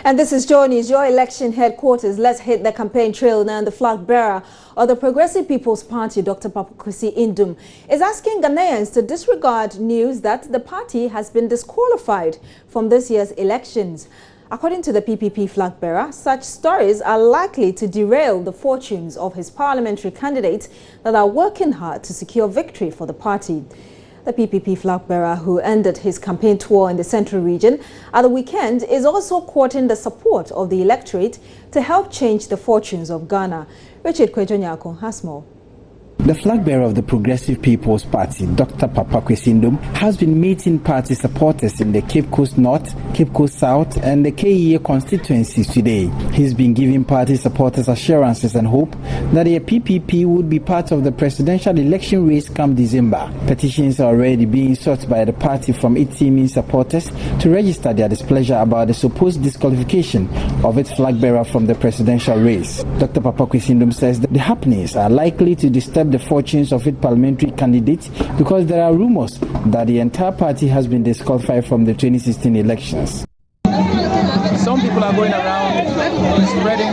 And this is Johnny's, your election headquarters. Let's hit the campaign trail now. The flag bearer of the Progressive People's Party, Dr. Papa Kwesi Indom, is asking Ghanaians to disregard news that the party has been disqualified from this year's elections. According to the PPP flag bearer, such stories are likely to derail the fortunes of his parliamentary candidates that are working hard to secure victory for the party. The PPP flag bearer, who ended his campaign tour in the central region at the weekend, is also courting the support of the electorate to help change the fortunes of Ghana. Richard Kwejonyako has more. The flag bearer of the Progressive People's Party, Dr. Papa Kwesi Indom, has been meeting party supporters in the Cape Coast North, Cape Coast South and the KEA constituencies today. He's been giving party supporters assurances and hope that the PPP would be part of the presidential election race come December. Petitions are already being sought by the party from its teaming supporters to register their displeasure about the supposed disqualification of its flag bearer from the presidential race. Dr. Papa Kwesi Indom says that the happenings are likely to disturb the fortunes of its parliamentary candidates because there are rumors that the entire party has been disqualified from the 2016 elections. Some people are going around spreading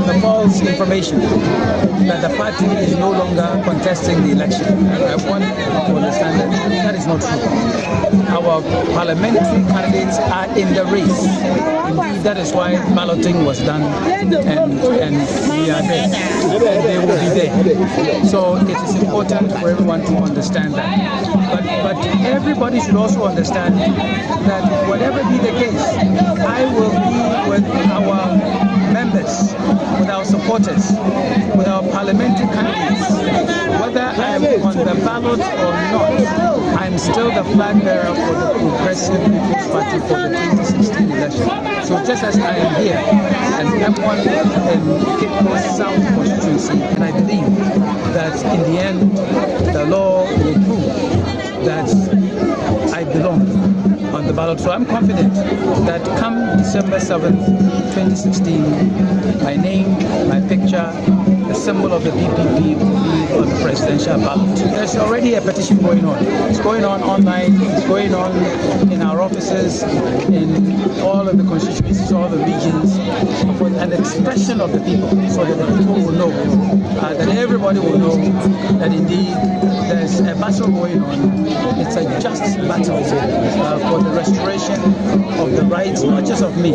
the false information that the party is no longer contesting the election. I want to understand that that is not true. Our parliamentary candidates are in the race. Indeed, that is why balloting was done, and we are there. And they will be there. So it is important for everyone to understand that. But everybody should also understand that whatever be the case, I will be with our members, with our supporters, with our parliamentary candidates. Whether I am on the ballot or not, I'm still the flag bearer for the Progressive People's Party for the 2016 election. So just as I am here, and M1 in Cape Coast South constituency, and I believe that in the end, the law will prove that I belong on the ballot. So I'm confident that come December 7th, 2016, my name, my picture, the symbol of the PPP will be on the presidential ballot. There's already a petition going on. It's going on online, it's going on in our offices, in all of the constituencies, all the regions, an expression of the people, so that the people will know, that everybody will know that indeed there's a battle going on. It's a just battle for the restoration of the rights, not just of me,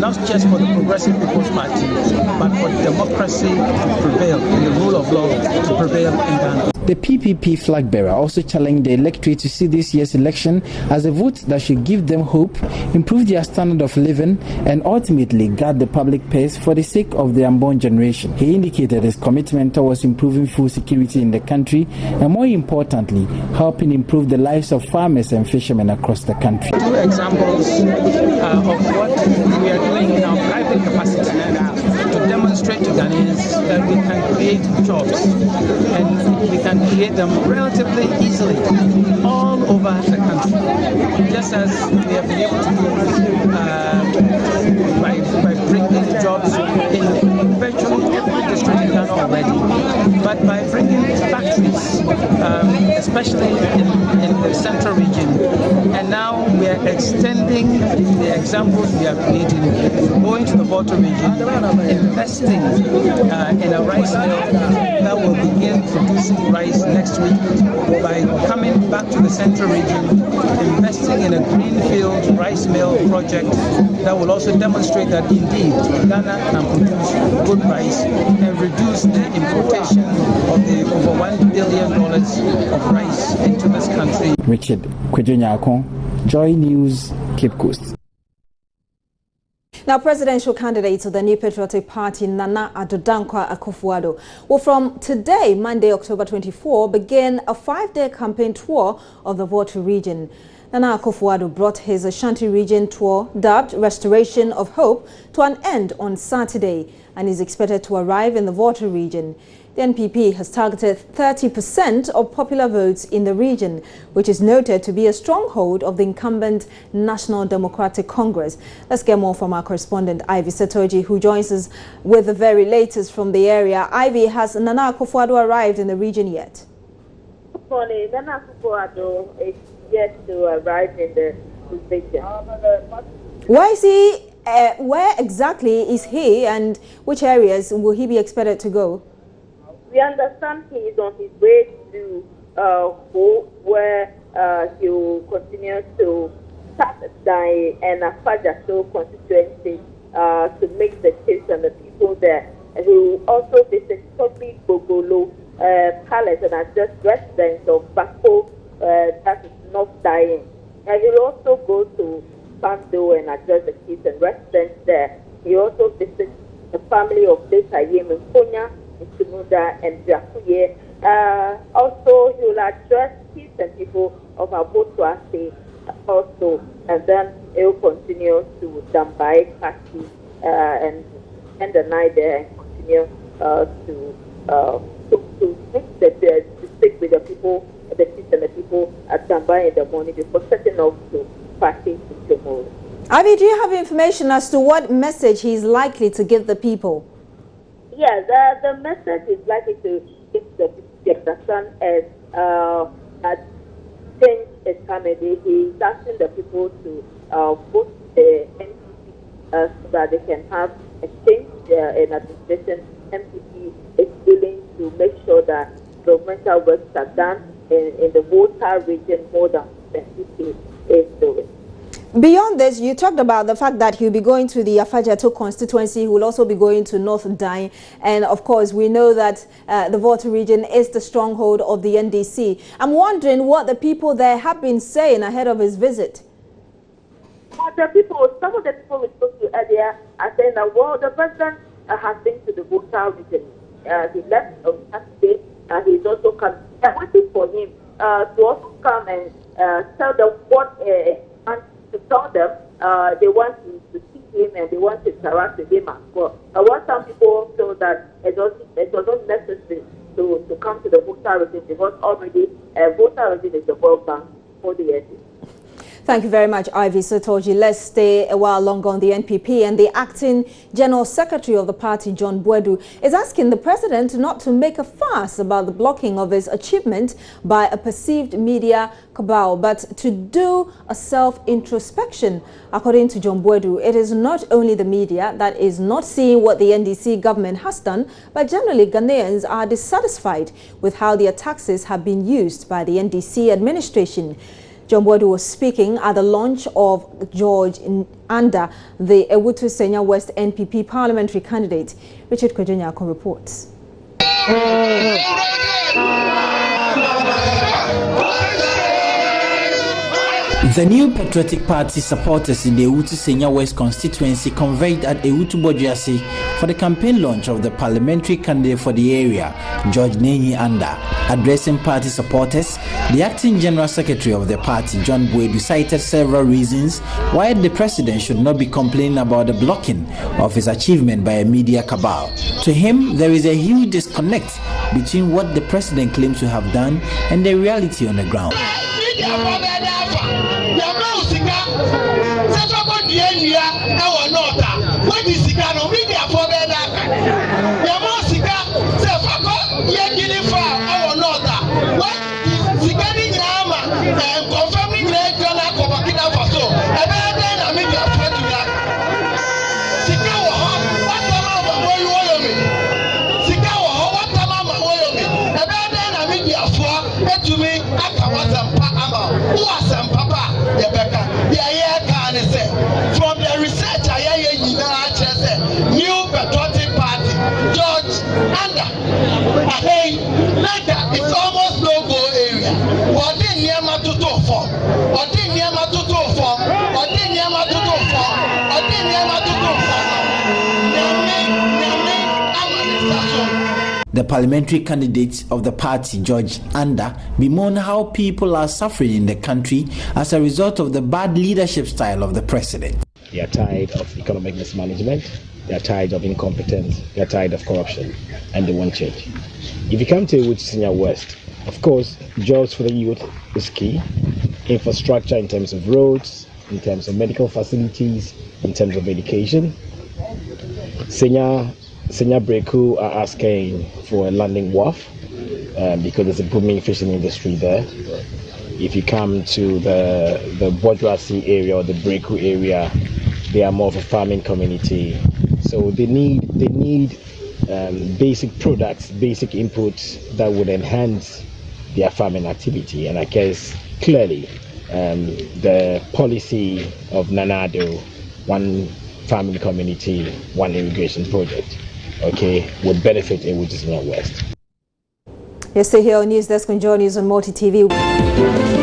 not just for the Progressive People's Party, but for democracy to prevail and the rule of law to prevail in Ghana. The PPP flag bearer also challenged the electorate to see this year's election as a vote that should give them hope, improve their standard of living, and ultimately guard the public purse for the sake of the unborn generation. He indicated his commitment towards improving food security in the country and, more importantly, helping improve the lives of farmers and fishermen across the country. Two examples of what we are doing in our private capacity to demonstrate to Ghanaians that we can create jobs and we can create them relatively easily all over the country, just as we have been able to do by bringing jobs in virtually every district in Ghana already, but by bringing factories, especially in the central region. And now we are extending the examples we are creating, going to the Volta region, investing in a rice mill that will begin producing rice next week, by coming back to the central region, investing in a greenfield rice mill project that will also demonstrate that indeed Ghana can produce good rice and reduce the importation of the over $1 billion of rice into this country. Richard Kwejonyako, Joy News, Cape Coast. Now, presidential candidates of the New Patriotic Party, Nana Addo Dankwa Akufo-Addo, will from today, Monday, October 24, begin a 5-day campaign tour of the Volta region. Nana Akufo-Addo brought his Ashanti region tour, dubbed Restoration of Hope, to an end on Saturday and is expected to arrive in the Volta region. The NPP has targeted 30% of popular votes in the region, which is noted to be a stronghold of the incumbent National Democratic Congress. Let's get more from our correspondent Ivy Setoji, who joins us with the very latest from the area. Ivy, has Nana Akufo-Addo arrived in the region yet? Good morning. Nana Akufo-Addo is yet to arrive in the region. Why is he Where exactly is he, and which areas will he be expected to go? We understand he is on his way to Ho, where he will continue to start the Afajato constituency to make the case and the people there. And he will also visit Tobi Bogolo Palace and address residents of Bako, that is North Dying. And he will also go to Pando and address the kids and residents there. He also visits the family of Leta Yemen Konya, Isimuda, and Jakuye. Also, he will address kids and people of Abotuase also, and then he will continue to Dambai Party and end the night there and continue to stick with the people, the kids and the people at Dambai in the morning before setting off to party tomorrow. Ivy, do you have information as to what message he is likely to give the people? Yes, the message is likely to give the son as that change is coming. He is asking the people to vote the MPP so that they can have a change in administration. MPP is willing to make sure that governmental works are done in the Volta region more than MPP is doing. Beyond this, you talked about the fact that he'll be going to the Afajato constituency. He will also be going to North Dying. And of course, we know that the Volta region is the stronghold of the NDC. I'm wondering what the people there have been saying ahead of his visit. Some of the people we spoke to earlier are saying that, well, the president has been to the Volta region. He left on Saturday, and he's also come. They're waiting for him to also come and tell them what to tell them they want to see him and they want to interact with him as well. I want some people feel that it was not necessary to come to the Volta region because already Volta region is the World Bank for the NDC. Thank you very much, Ivy Sotoji. Let's stay a while longer on the NPP. And the acting General Secretary of the party, John Boadu, is asking the president not to make a fuss about the blocking of his achievement by a perceived media cabal, but to do a self-introspection. According to John Boadu, it is not only the media that is not seeing what the NDC government has done, but generally Ghanaians are dissatisfied with how their taxes have been used by the NDC administration. John Boadu was speaking at the launch of George Anda, the Ewutu Senya West NPP parliamentary candidate. Richard Kwejenyako reports. The new Patriotic Party supporters in the Ewutu Senya West constituency convened at Ewutu Bojuase for the campaign launch of the parliamentary candidate for the area, George Nenyi Anda. Addressing party supporters, the acting general secretary of the party, John Boadu, cited several reasons why the president should not be complaining about the blocking of his achievement by a media cabal. To him, there is a huge disconnect between what the president claims to have done and the reality on the ground. From the research I new Patriotic Party, George Anda, it's almost no-go area. The parliamentary candidate of the party, George Anda, bemoaned how people are suffering in the country as a result of the bad leadership style of the president. They are tired of economic mismanagement, they are tired of incompetence, they are tired of corruption, and they want change. If you come to Ewutu Senya West, of course, jobs for the youth is key. Infrastructure in terms of roads, in terms of medical facilities, in terms of education. Senya Breku are asking for a landing wharf because there's a booming fishing industry there. If you come to the Bojuase area or the Breku area, They are more of a farming community, so they need basic products, basic inputs that would enhance their farming activity. And I guess clearly the policy of Nana Addo, one farming community, one irrigation project, okay, would benefit Ewu Northwest. Yes, stay here on News Desk and join us on Multi TV.